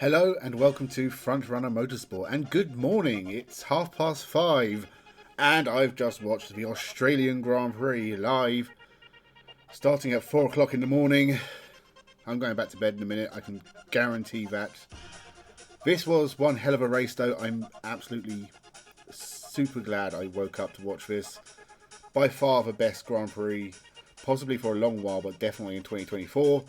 Hello and welcome to Frontrunner Motorsport, and good morning. It's 5:30 and I've just watched the Australian Grand Prix live, starting at 4 o'clock in the morning. I'm going back to bed in a minute, I can guarantee that. This was one hell of a race though. I'm absolutely super glad I woke up to watch this. By far the best Grand Prix, possibly for a long while, but definitely in 2024.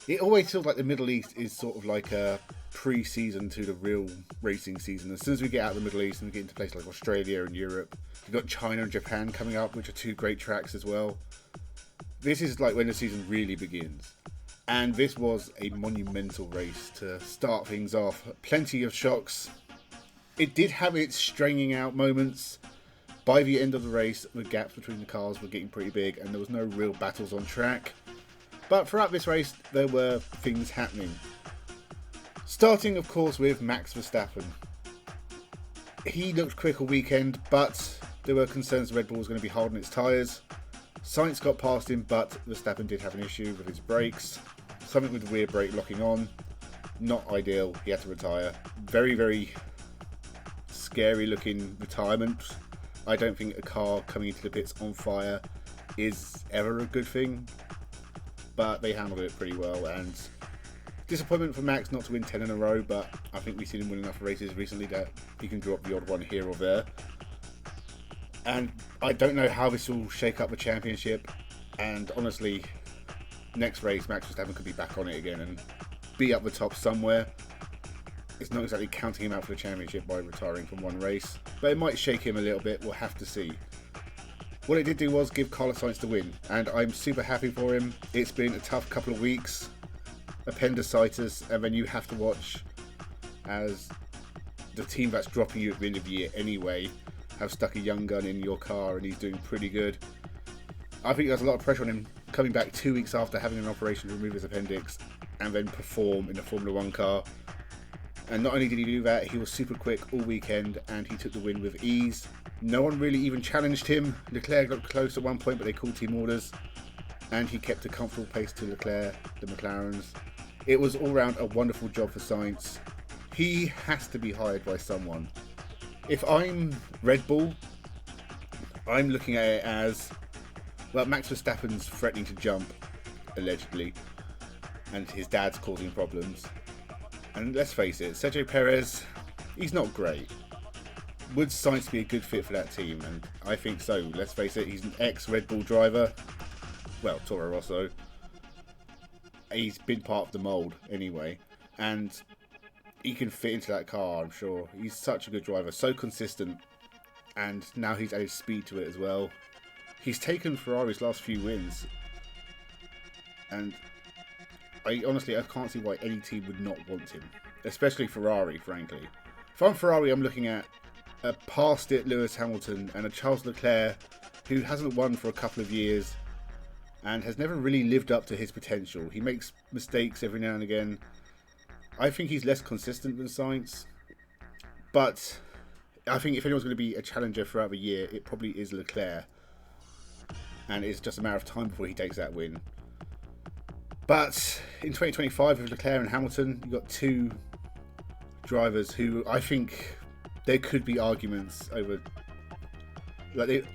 It always feels like the Middle East is sort of like a pre-season to the real racing season. As soon as we get out of the Middle East and we get into places like Australia and Europe, we've got China and Japan coming up, which are two great tracks as well. This is like when the season really begins. And this was a monumental race to start things off. Plenty of shocks. It did have its straining out moments. By the end of the race, the gaps between the cars were getting pretty big and there was no real battles on track. But throughout this race, there were things happening. Starting, of course, with Max Verstappen. He looked quick all weekend, but there were concerns Red Bull was going to be holding its tyres. Sainz got past him, but Verstappen did have an issue with his brakes. Something with the rear brake locking on. Not ideal. He had to retire. Very, very scary looking retirement. I don't think a car coming into the pits on fire is ever a good thing. But they handled it pretty well, and disappointment for Max not to win 10 in a row, but I think we've seen him win enough races recently that he can drop the odd one here or there. And I don't know how this will shake up the championship, and honestly, next race Max Verstappen could be back on it again and be up the top somewhere. It's not exactly counting him out for the championship by retiring from one race, but it might shake him a little bit, we'll have to see. What it did do was give Carlos Sainz the win, and I'm super happy for him. It's been a tough couple of weeks, appendicitis, and then you have to watch as the team that's dropping you at the end of the year anyway have stuck a young gun in your car, and he's doing pretty good. I think there's a lot of pressure on him coming back 2 weeks after having an operation to remove his appendix and then perform in a Formula 1 car. And not only did he do that, he was super quick all weekend and he took the win with ease. No one really even challenged him. Leclerc got close at one point, but they called team orders. And he kept a comfortable pace to Leclerc, the McLarens. It was all round a wonderful job for Sainz. He has to be hired by someone. If I'm Red Bull, I'm looking at it as, well, Max Verstappen's threatening to jump, allegedly. And his dad's causing problems. And let's face it, Sergio Perez, he's not great. Would Sainz be a good fit for that team? And I think so. Let's face it, he's an ex-Red Bull driver. Well, Toro Rosso. He's been part of the mould anyway. And he can fit into that car, I'm sure. He's such a good driver, so consistent. And now he's added speed to it as well. He's taken Ferrari's last few wins. And I can't see why any team would not want him. Especially Ferrari, frankly. If I'm Ferrari, I'm looking at a past it Lewis Hamilton and a Charles Leclerc who hasn't won for a couple of years and has never really lived up to his potential. He makes mistakes every now and again. I think he's less consistent than Sainz. But I think if anyone's going to be a challenger throughout the year, it probably is Leclerc. And it's just a matter of time before he takes that win. But in 2025 with Leclerc and Hamilton, you've got two drivers who I think there could be arguments over.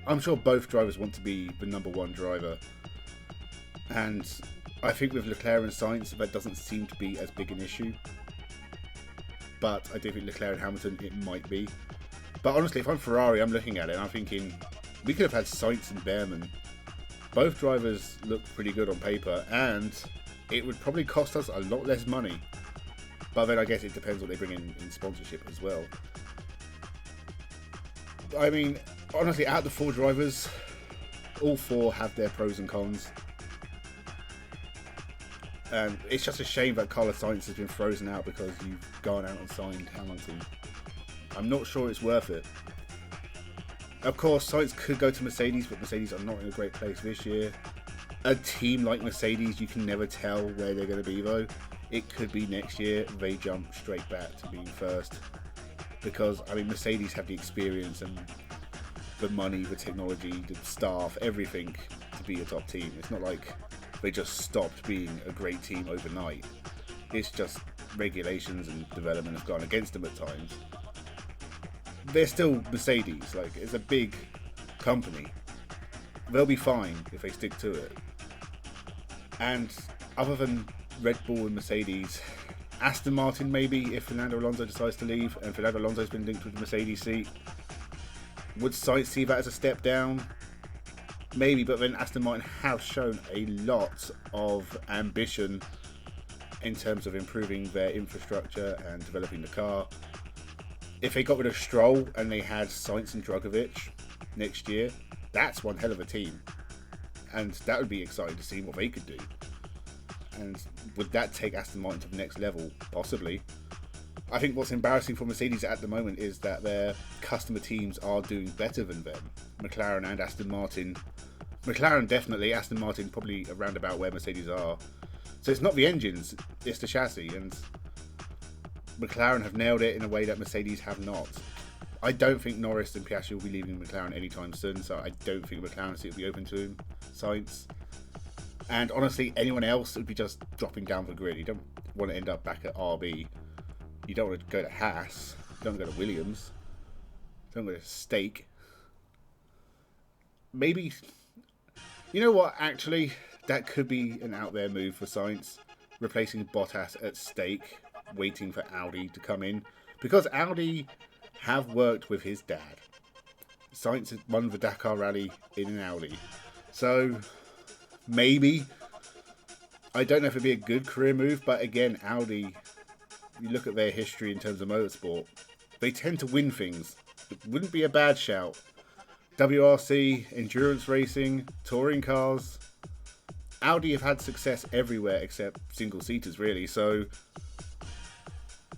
I'm sure both drivers want to be the number one driver. And I think with Leclerc and Sainz, that doesn't seem to be as big an issue. But I do think Leclerc and Hamilton, it might be. But honestly, if I'm Ferrari, I'm looking at it and I'm thinking, we could have had Sainz and Behrman. Both drivers look pretty good on paper, and it would probably cost us a lot less money. But then I guess it depends what they bring in sponsorship as well. I mean, honestly, out of the four drivers, all four have their pros and cons. And it's just a shame that Carlos Sainz has been frozen out because you've gone out and signed Hamilton. I'm not sure it's worth it. Of course, Sainz could go to Mercedes, but Mercedes are not in a great place this year. A team like Mercedes, you can never tell where they're going to be though. It could be next year they jump straight back to being first. Because, I mean, Mercedes have the experience and the money, the technology, the staff, everything to be a top team. It's not like they just stopped being a great team overnight. It's just regulations and development have gone against them at times, they're still Mercedes. Like, it's a big company. They'll be fine if they stick to it. And other than Red Bull and Mercedes, Aston Martin maybe, if Fernando Alonso decides to leave, and Fernando Alonso's been linked with the Mercedes seat, would Sainz see that as a step down? Maybe, but then Aston Martin have shown a lot of ambition in terms of improving their infrastructure and developing the car. If they got rid of Stroll and they had Sainz and Drugovich next year, that's one hell of a team. And that would be exciting to see what they could do. And would that take Aston Martin to the next level? Possibly. I think what's embarrassing for Mercedes at the moment is that their customer teams are doing better than them. McLaren and Aston Martin. McLaren definitely, Aston Martin probably around about where Mercedes are. So it's not the engines, it's the chassis. And McLaren have nailed it in a way that Mercedes have not. I don't think Norris and Piastri will be leaving McLaren anytime soon, so I don't think McLaren seat will be open to him. Sainz. And honestly, anyone else would be just dropping down the grid. You don't want to end up back at RB. You don't want to go to Haas. You don't want to go to Williams. You don't want to go to Stake. Maybe, you know what, actually, that could be an out there move for Sainz. Replacing Bottas at Stake, waiting for Audi to come in. Because Audi have worked with his dad. Sainz has won the Dakar Rally in an Audi. So, maybe. I don't know if it'd be a good career move, but again, Audi, you look at their history in terms of motorsport, they tend to win things. It wouldn't be a bad shout. WRC, endurance racing, touring cars. Audi have had success everywhere except single-seaters, really, so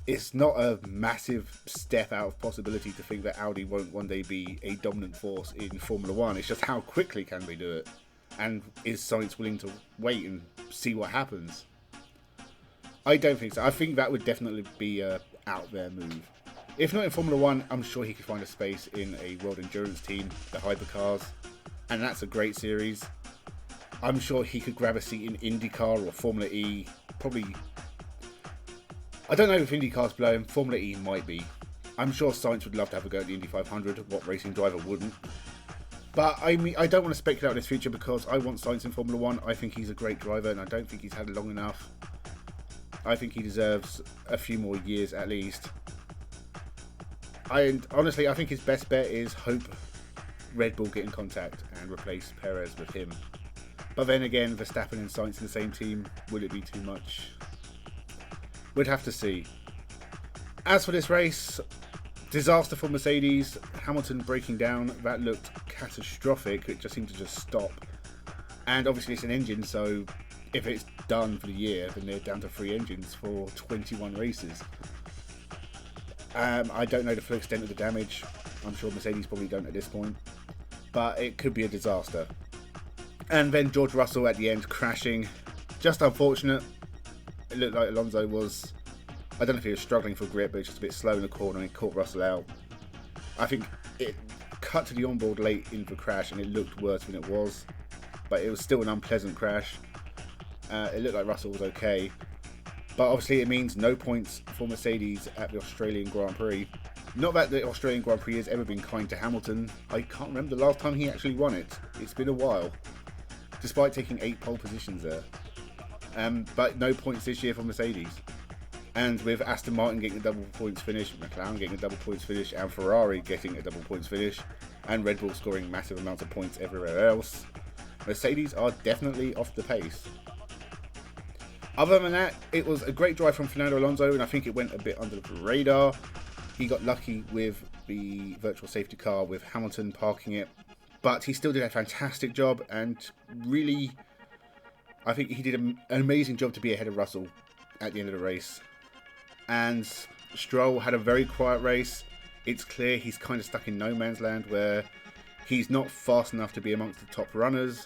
it's not a massive step out of possibility to think that Audi won't one day be a dominant force in Formula One. It's just how quickly can they do it? And is Sainz willing to wait and see what happens? I don't think so. I think that would definitely be a out there move. If not in Formula One, I'm sure he could find a space in a World Endurance team, the Hypercars, and that's a great series. I'm sure he could grab a seat in IndyCar or Formula E. Probably, I don't know if IndyCar's blowing. Formula E might be. I'm sure Sainz would love to have a go at the Indy 500. What racing driver wouldn't? But I mean, I don't want to speculate on his future because I want Sainz in Formula One. I think he's a great driver, and I don't think he's had long enough. I think he deserves a few more years at least. Honestly, I think his best bet is hope Red Bull get in contact and replace Perez with him. But then again, Verstappen and Sainz in the same team, will it be too much? We'd have to see. As for this race, disaster for Mercedes. Hamilton breaking down, that looked catastrophic. It just seemed to just stop. And obviously it's an engine, so if it's done for the year, then they're down to 3 engines for 21 races. I don't know the full extent of the damage. I'm sure Mercedes probably don't at this point. But it could be a disaster. And then George Russell at the end crashing. Just unfortunate. It looked like Alonso was, I don't know if he was struggling for grip, but he was just a bit slow in the corner and caught Russell out. I think it cut to the onboard late in the crash and it looked worse than it was. But it was still an unpleasant crash. It looked like Russell was okay. But obviously it means no points for Mercedes at the Australian Grand Prix. Not that the Australian Grand Prix has ever been kind to Hamilton. I can't remember the last time he actually won it. It's been a while. Despite taking 8 pole positions there. But no points this year for Mercedes. And with Aston Martin getting a double points finish, McLaren getting a double points finish, and Ferrari getting a double points finish, and Red Bull scoring massive amounts of points everywhere else, Mercedes are definitely off the pace. Other than that, it was a great drive from Fernando Alonso, and I think it went a bit under the radar. He got lucky with the virtual safety car with Hamilton parking it, but he still did a fantastic job, and really, I think he did an amazing job to be ahead of Russell at the end of the race. And Stroll had a very quiet race. It's clear he's kind of stuck in no man's land where he's not fast enough to be amongst the top runners,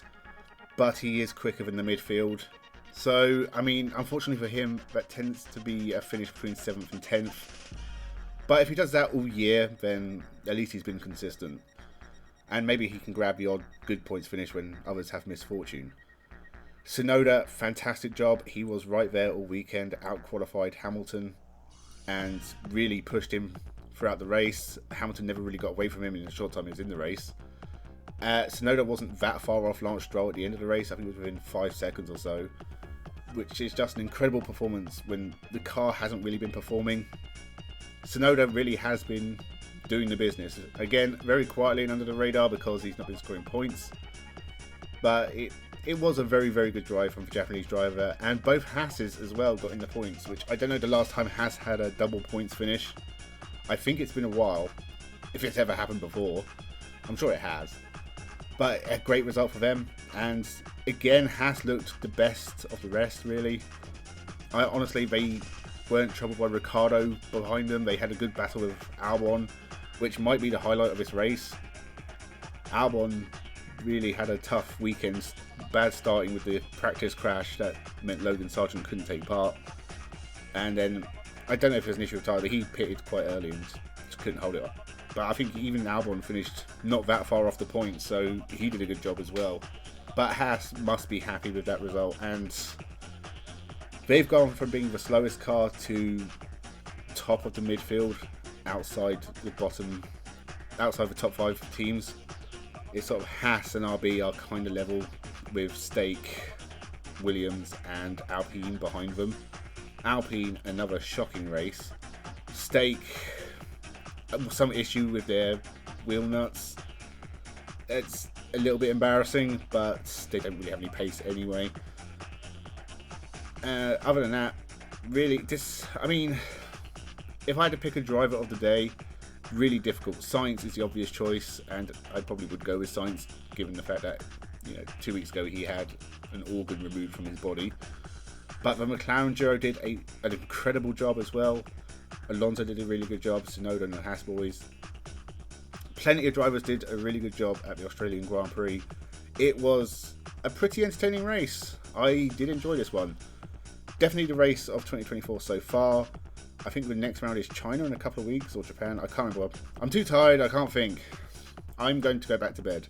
but he is quicker than the midfield. So, I mean, unfortunately for him, that tends to be a finish between 7th and 10th. But if he does that all year, then at least he's been consistent. And maybe he can grab the odd good points finish when others have misfortune. Tsunoda, fantastic job. He was right there all weekend, out-qualified Hamilton and really pushed him throughout the race. Hamilton never really got away from him in the short time he was in the race. Tsunoda wasn't that far off Lance Stroll at the end of the race. I think it was within 5 seconds or so, which is just an incredible performance when the car hasn't really been performing. Tsunoda really has been doing the business. Again, very quietly and under the radar because he's not been scoring points. But it was a very, very good drive from the Japanese driver, and both Hasses as well got in the points, which I don't know the last time Haas had a double points finish. I think it's been a while, if it's ever happened before. I'm sure it has. But a great result for them, and again, Haas looked the best of the rest, really. Honestly, they weren't troubled by Ricciardo behind them. They had a good battle with Albon, which might be the highlight of this race. Albon really had a tough weekend, bad starting with the practice crash that meant Logan Sargent couldn't take part, and then I don't know if it was an issue with tyre, but he pitted quite early and just couldn't hold it up. But I think even Albon finished not that far off the point, so he did a good job as well. But Haas must be happy with that result, and they've gone from being the slowest car to top of the midfield, outside the top 5 teams. It's sort of Haas and RB are kind of level with Stake, Williams and Alpine behind them. Alpine, another shocking race. Stake, some issue with their wheel nuts. It's a little bit embarrassing, but they don't really have any pace anyway. Other than that, really, if I had to pick a driver of the day, really difficult. Sainz is the obvious choice, and I probably would go with Sainz, given the fact that 2 weeks ago he had an organ removed from his body. But the McLaren duo did an incredible job as well. Alonso did a really good job. Tsunoda and the Haas boys. Plenty of drivers did a really good job at the Australian Grand Prix. It was a pretty entertaining race. I did enjoy this one. Definitely the race of 2024 so far. I think the next round is China in a couple of weeks, or Japan. I can't remember. I'm too tired. I can't think. I'm going to go back to bed.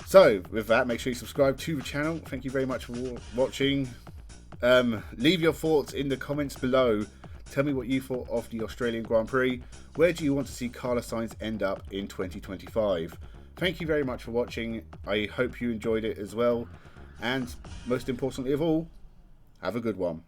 So, with that, make sure you subscribe to the channel. Thank you very much for watching. Leave your thoughts in the comments below. Tell me what you thought of the Australian Grand Prix. Where do you want to see Carlos Sainz end up in 2025? Thank you very much for watching. I hope you enjoyed it as well. And most importantly of all, have a good one.